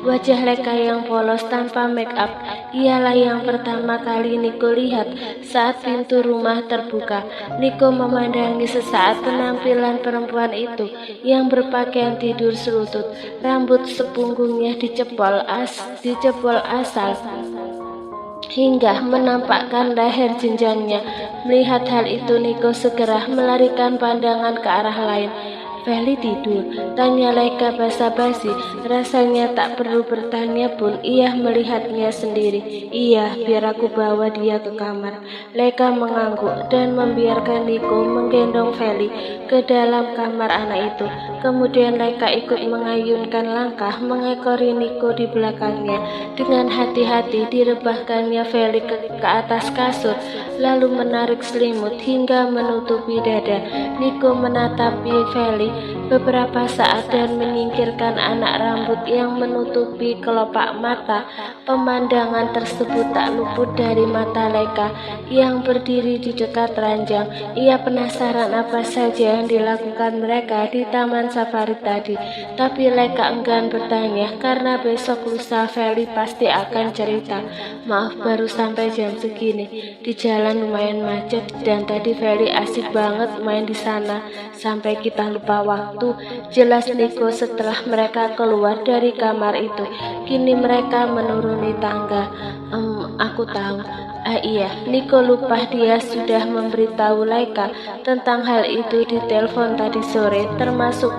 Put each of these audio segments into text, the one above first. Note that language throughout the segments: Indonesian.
Wajah Leka yang polos tanpa make up ialah yang pertama kali Niko lihat saat pintu rumah terbuka. Niko memandangi sesaat penampilan perempuan itu yang berpakaian tidur selutut, rambut sepunggungnya dicepol asal hingga menampakkan leher jenjangnya. Melihat hal itu, Niko segera melarikan pandangan ke arah lain. Feli tidur, tanya Leka basa-basi. Rasanya tak perlu bertanya pun ia melihatnya sendiri. Iya, biar aku bawa dia ke kamar. Leka mengangguk dan membiarkan Niko menggendong Feli ke dalam kamar anak itu. Kemudian Leka ikut mengayunkan langkah mengekori Niko di belakangnya. Dengan hati-hati direbahkannya Feli ke atas kasur, lalu menarik selimut hingga menutupi dada. Niko menatapi Feli beberapa saat dan menyingkirkan anak rambut yang menutupi kelopak mata. Pemandangan tersebut tak luput dari mata Leka yang berdiri di dekat ranjang. Ia penasaran apa saja yang dilakukan mereka di taman safari tadi, tapi Leka enggan bertanya karena besok lusa Feli pasti akan cerita. Maaf, baru sampai jam segini. Di jalan lumayan macet dan tadi Feli asik banget main di sana sampai kita lupa waktu. Jelas Niko setelah mereka keluar dari kamar itu. Kini mereka menuruni tangga. Aku tahu. Iya, Niko lupa dia sudah memberitahu Leka tentang hal itu di telepon tadi sore, termasuk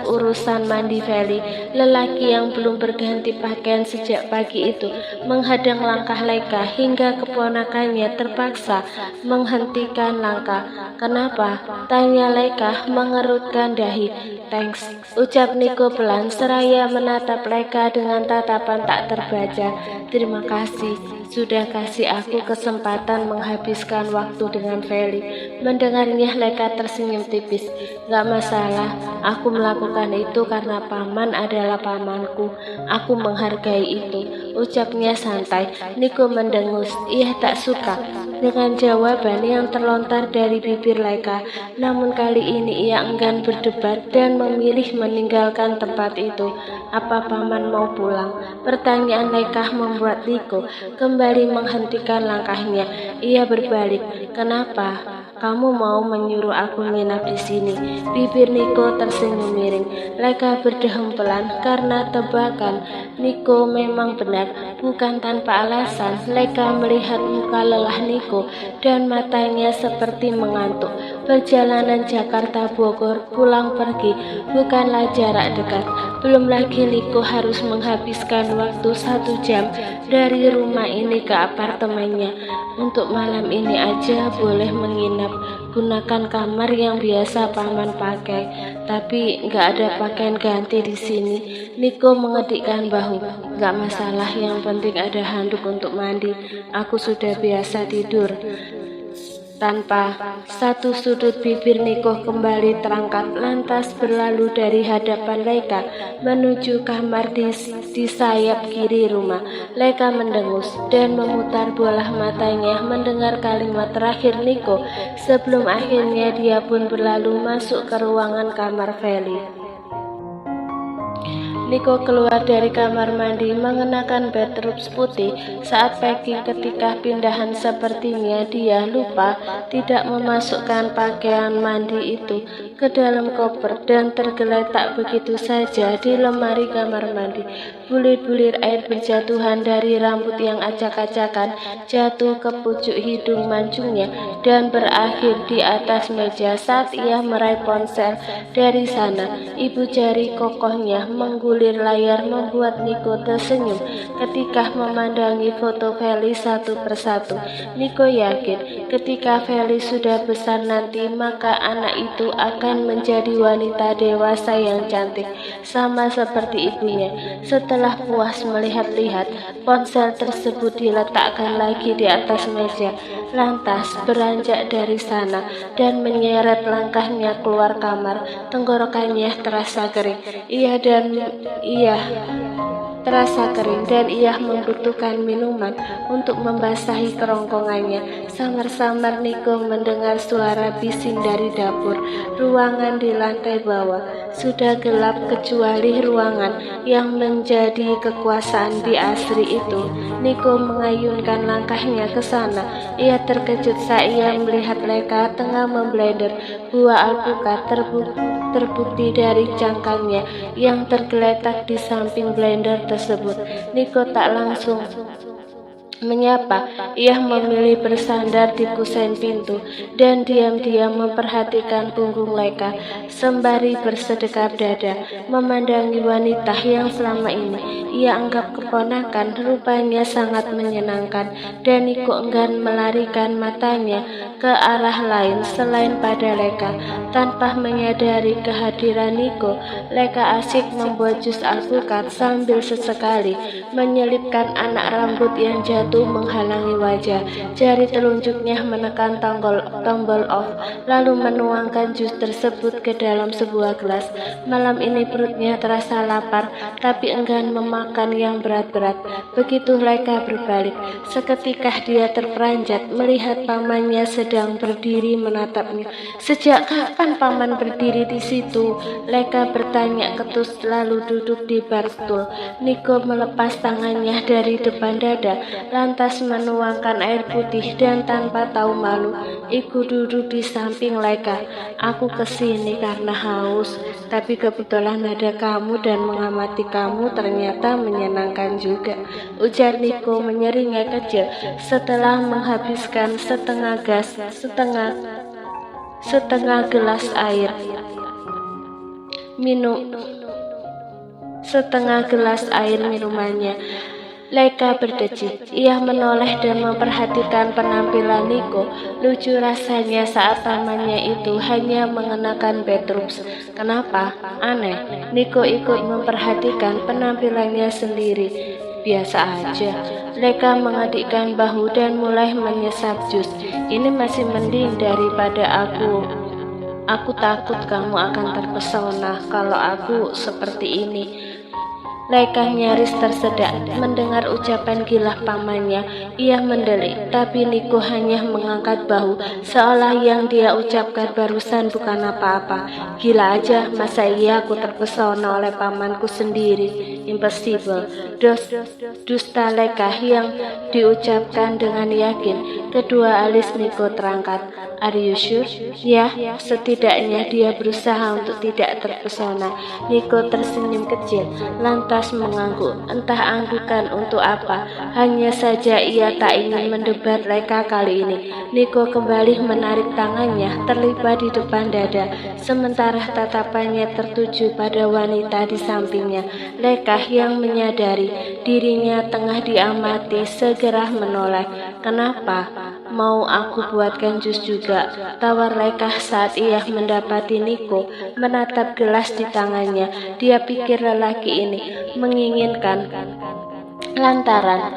urusan mandi Feli. Lelaki yang belum berganti pakaian sejak pagi itu menghadang langkah Leka hingga keponakannya terpaksa menghentikan langkah. Kenapa? Tanya Leka mengerutkan dahi. Thanks, ucap Niko pelan seraya menatap Leka dengan tatapan tak terbaca. Terima kasih sudah kasih aku kesempatan menghabiskan waktu dengan Feli. Mendengarnya Leka tersenyum tipis. Gak masalah, aku melakukan itu karena paman adalah pamanku. Aku menghargai itu, ucapnya santai. Niko mendengus. Ia tak suka dengan jawaban yang terlontar dari bibir Leka. Namun kali ini ia enggan berdebat dan memilih meninggalkan tempat itu. Apa paman mau pulang? Pertanyaan Leka membuat Niko kembali menghentikan langkahnya. Ia berbalik. Kenapa? Kamu mau menyuruh aku menginap di sini? Bibir Niko tersenyum miring. Leka berdehem pelan karena tebakan Niko memang benar. Bukan tanpa alasan, Leka melihat muka lelah Niko dan matanya seperti mengantuk. Perjalanan Jakarta-Bogor pulang pergi bukanlah jarak dekat. Belum lagi Niko harus menghabiskan waktu 1 jam dari rumah ini ke apartemennya. Untuk malam ini aja boleh menginap, gunakan kamar yang biasa paman pakai, tapi nggak ada pakaian ganti di sini. Niko mengedikkan bahu. Nggak masalah, yang penting ada handuk untuk mandi. Aku sudah biasa tidur. Tanpa satu sudut bibir Niko kembali terangkat, lantas berlalu dari hadapan Leka menuju kamar di sayap kiri rumah. Leka mendengus dan memutar bola matanya mendengar kalimat terakhir Niko sebelum akhirnya dia pun berlalu masuk ke ruangan kamar Feli. Niko keluar dari kamar mandi mengenakan bathrobe putih. Saat packing ketika pindahan sepertinya dia lupa tidak memasukkan pakaian mandi itu ke dalam koper dan tergeletak begitu saja di lemari kamar mandi. Bulir-bulir air berjatuhan dari rambut yang acak-acakan jatuh ke pucuk hidung mancungnya dan berakhir di atas meja saat ia meraih ponsel dari sana. Ibu jari kokohnya menggulir layar membuat Niko tersenyum ketika memandangi foto Feli satu persatu. Niko yakin ketika Feli sudah besar nanti maka anak itu akan menjadi wanita dewasa yang cantik sama seperti ibunya. Setelah puas melihat-lihat, ponsel tersebut diletakkan lagi di atas meja, lantas beranjak dari sana dan menyeret langkahnya keluar kamar. Tenggorokannya terasa kering. Iya, terasa kering dan ia membutuhkan minuman untuk membasahi kerongkongannya. Samar-samar Niko mendengar suara bising dari dapur. Ruangan di lantai bawah sudah gelap kecuali ruangan yang menjadi kekuasaan Bi Asri itu. Niko mengayunkan langkahnya ke sana. Ia terkejut saat ia melihat Leka tengah memblender buah alpukat terbukti dari cangkangnya yang tergeletak di samping blender tersebut. Niko tak langsung menyapa. Ia memilih bersandar di kusen pintu dan diam-diam memperhatikan punggung Leka sembari bersedekap dada, memandangi wanita yang selama ini ia anggap keponakan. Rupanya sangat menyenangkan dan Niko enggan melarikan matanya ke arah lain selain pada Leka. Tanpa menyadari kehadiran Niko, Leka asik membuat jus alpukat sambil sesekali menyelipkan anak rambut yang jatuh menghalangi wajah. Jari telunjuknya menekan tombol off, lalu menuangkan jus tersebut ke dalam sebuah gelas. Malam ini perutnya terasa lapar, tapi enggan memakan yang berat-berat. Begitu Leka berbalik, seketika dia terperanjat melihat pamannya sedang berdiri menatapnya. Sejak kapan paman berdiri di situ? Leka bertanya ketus lalu duduk di bar stool. Niko melepas tangannya dari depan dada, lantas menuangkan air putih dan tanpa tahu malu ikut duduk di samping Leka. Aku kesini karena haus, tapi kebetulan ada kamu dan mengamati kamu ternyata menyenangkan juga, ujar Niko menyeringai kecil setelah menghabiskan setengah gelas air minumannya. Leka berdecit. Ia menoleh dan memperhatikan penampilan Niko. Lucu rasanya saat pamannya itu hanya mengenakan bedrooms. Kenapa? Aneh. Niko ikut memperhatikan penampilannya sendiri. Biasa aja. Leka mengadikkan bahu dan mulai menyesap jus. Ini masih mending daripada aku. Aku takut kamu akan terpesona kalau aku seperti ini. Leka nyaris tersedak mendengar ucapan gila pamannya. Ia mendelik, tapi Niko hanya mengangkat bahu seolah yang dia ucapkan barusan bukan apa-apa. Gila aja, masa iya aku terpesona oleh pamanku sendiri? Impossible. Dusta Leka yang diucapkan dengan yakin. Kedua alis Niko terangkat. Are you sure? Ya, setidaknya dia berusaha untuk tidak terpesona. Niko tersenyum kecil, lantas mengangguk. Entah anggukan untuk apa. Hanya saja ia tak ingin mendebat Leka kali ini. Niko kembali menarik tangannya, terlibat di depan dada, sementara tatapannya tertuju pada wanita di sampingnya. Leka yang menyadari dirinya tengah diamati segera menoleh. Kenapa? Mau aku buatkan jus juga, tawar Leka saat ia mendapati Niko menatap gelas di tangannya. Dia pikir lelaki ini menginginkan lantaran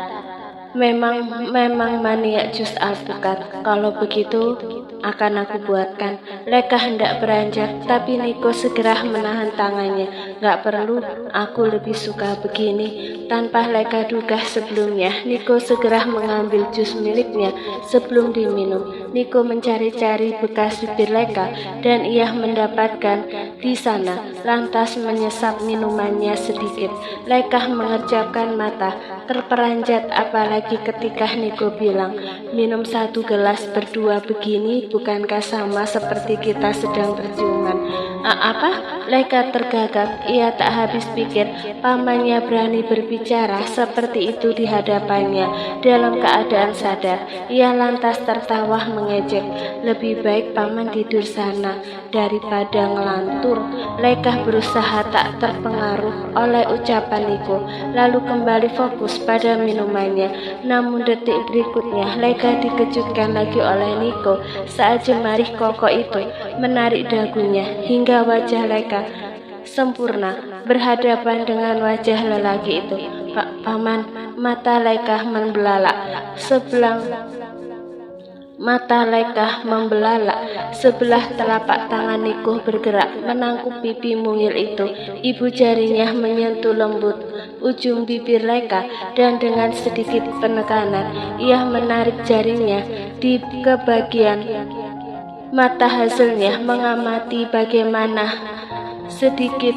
memang maniak jus alpukat. Kalau begitu akan aku buatkan. Leka hendak beranjak, tapi Niko segera menahan tangannya. Gak perlu, aku lebih suka begini. Tanpa Leka duga sebelumnya, Niko segera mengambil jus miliknya sebelum diminum. Niko mencari-cari bekas bibir Leka dan ia mendapatkan di sana, lantas menyesap minumannya sedikit. Leka mengerjapkan mata, terperanjat apalagi ketika Niko bilang, minum satu gelas berdua begini bukankah sama seperti kita sedang berciuman? Apa? Leka tergagap. Ia tak habis pikir pamannya berani berbicara seperti itu di hadapannya. Dalam keadaan sadar, ia lantas tertawa mengejek. Lebih baik paman tidur sana daripada ngelantur. Leka berusaha tak terpengaruh oleh ucapan Niko, lalu kembali fokus pada minumannya. Namun detik berikutnya Leka dikejutkan lagi oleh Niko saat jemari kokoh itu menarik dagunya hingga wajah Leka sempurna berhadapan dengan wajah lelaki itu. Paman, mata Leka membelalak. Mata Leka membelalak, sebelah telapak tangan Niko bergerak menangkup pipi mungil itu. Ibu jarinya menyentuh lembut ujung bibir Leka dan dengan sedikit penekanan ia menarik jarinya ke bagian mata. Hasilnya mengamati bagaimana sedikit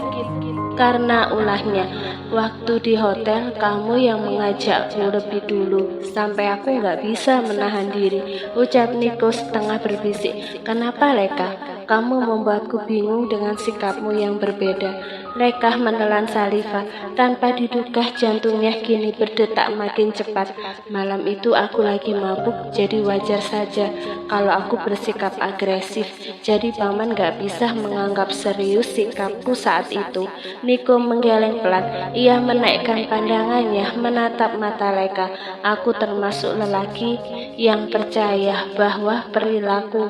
karena ulahnya. Waktu di hotel kamu yang mengajakku lebih dulu sampai aku nggak bisa menahan diri, ucap Niko setengah berbisik. Kenapa Leka? Kamu membuatku bingung dengan sikapmu yang berbeda. Leka menelan saliva. Tanpa diduga jantungnya kini berdetak makin cepat. Malam itu aku lagi mabuk, jadi wajar saja kalau aku bersikap agresif. Jadi paman gak bisa menganggap serius sikapku saat itu. Niko menggeleng pelan. Ia menaikkan pandangannya menatap mata Leka. Aku termasuk lelaki yang percaya bahwa perilaku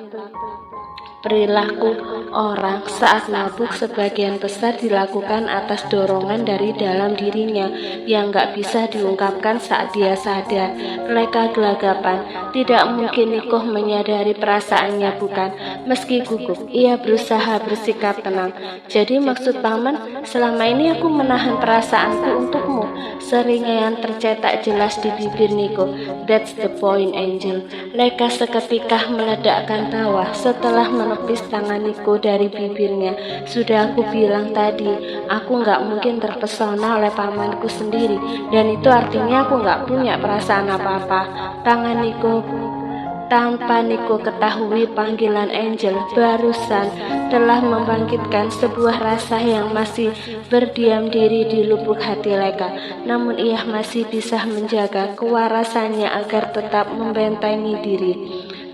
orang saat mabuk sebagian besar dilakukan atas dorongan dari dalam dirinya yang gak bisa diungkapkan saat dia sadar. Leka gelagapan. Tidak mungkin Niko menyadari perasaannya, bukan? Meski gugup, ia berusaha bersikap tenang. Jadi maksud paman, selama ini aku menahan perasaanku untukmu. Seringaian tercetak jelas di bibir Niko. That's the point, Angel. Leka seketika meledakkan tawa setelah menepis tangan Niko dari bibirnya. Sudah aku bilang tadi, aku nggak mungkin terpesona oleh pamanku sendiri, dan itu artinya aku nggak punya perasaan apa-apa. Tanpa Niko ketahui, panggilan Angel barusan telah membangkitkan sebuah rasa yang masih berdiam diri di lubuk hati Leka. Namun ia masih bisa menjaga kewarasannya agar tetap membentengi diri.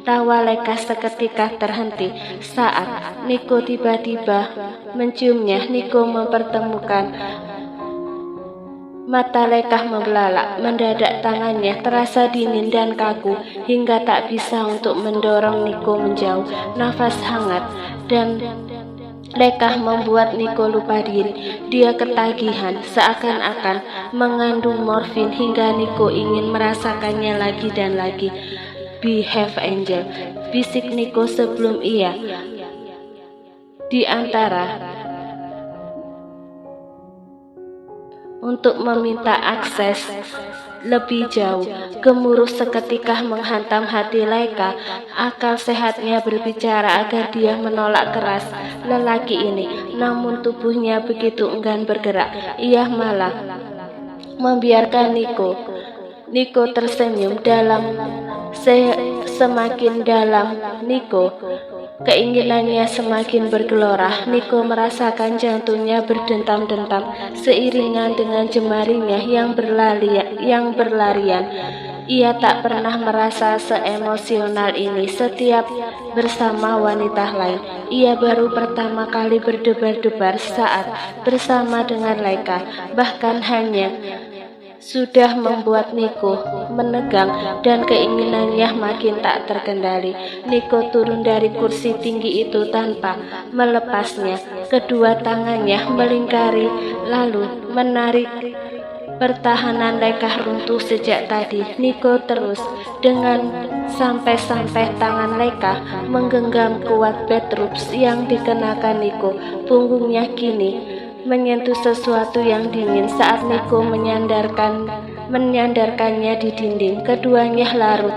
Tawa Leka seketika terhenti saat Niko tiba-tiba menciumnya. Niko mempertemukan mata. Leka membelalak. Mendadak tangannya terasa dingin dan kaku hingga tak bisa untuk mendorong Niko menjauh. Nafas hangat dan Leka membuat Niko lupa diri. Dia ketagihan, seakan-akan mengandung morfin hingga Niko ingin merasakannya lagi dan lagi. Behave, Angel, bisik Niko sebelum ia di antara untuk meminta akses lebih jauh. Gemuruh seketika menghantam hati Leka. Akal sehatnya berbicara agar dia menolak keras lelaki ini, namun tubuhnya begitu enggan bergerak. Ia malah membiarkan Niko tersenyum dalam. Semakin dalam Niko keinginannya semakin bergelora. Niko merasakan jantungnya berdentam-dentam seiringan dengan jemarinya yang berlarian. Ia tak pernah merasa seemosional ini setiap bersama wanita lain. Ia baru pertama kali berdebar-debar saat bersama dengan Leka. Bahkan hanya sudah membuat Niko menegang dan keinginannya makin tak terkendali. Niko turun dari kursi tinggi itu tanpa melepasnya. Kedua tangannya melingkari lalu menarik. Pertahanan Leka runtuh sejak tadi. Niko terus dengan sampai-sampai tangan Leka menggenggam kuat bedroops yang dikenakan Niko. Punggungnya kini menyentuh sesuatu yang dingin saat Niko menyandarkannya di dinding. Keduanya larut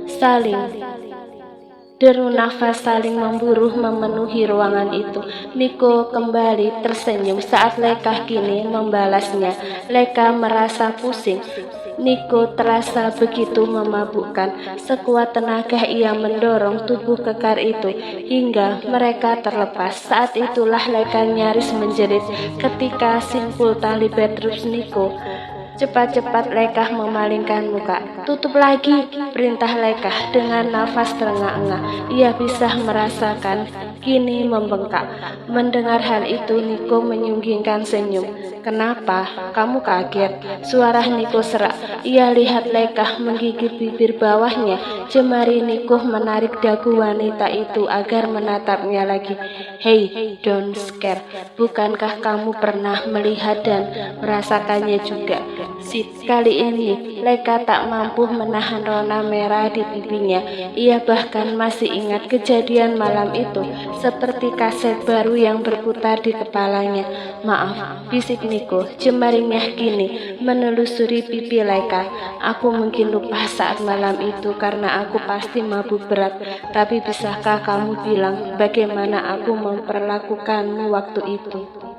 saling. Deru nafas saling memburu memenuhi ruangan itu. Niko kembali tersenyum saat Leka kini membalasnya. Leka merasa pusing. Niko terasa begitu memabukkan. Sekuat tenaga ia mendorong tubuh kekar itu hingga mereka terlepas. Saat itulah Leka nyaris menjerit ketika simpul tali bedrooms Niko. Cepat-cepat Leka memalingkan muka. Tutup lagi, perintah Leka dengan nafas terengah-engah. Ia bisa merasakan kini membengkak. Mendengar hal itu Niko menyunggingkan senyum. Kenapa? Kamu kaget? Suara Niko serak. Ia lihat Leka menggigit bibir bawahnya. Jemari Niko menarik dagu wanita itu agar menatapnya lagi. Hey, don't scare. Bukankah kamu pernah melihat dan merasakannya juga? Sip, kali ini Leka tak mampu menahan rona merah di pipinya. Ia bahkan masih ingat kejadian malam itu, seperti kaset baru yang berputar di kepalanya. Maaf, bisik Niko, jemarinya kini menelusuri pipi Leka. Aku mungkin lupa saat malam itu karena aku pasti mabuk berat. Tapi bisakah kamu bilang bagaimana aku memperlakukanmu waktu itu?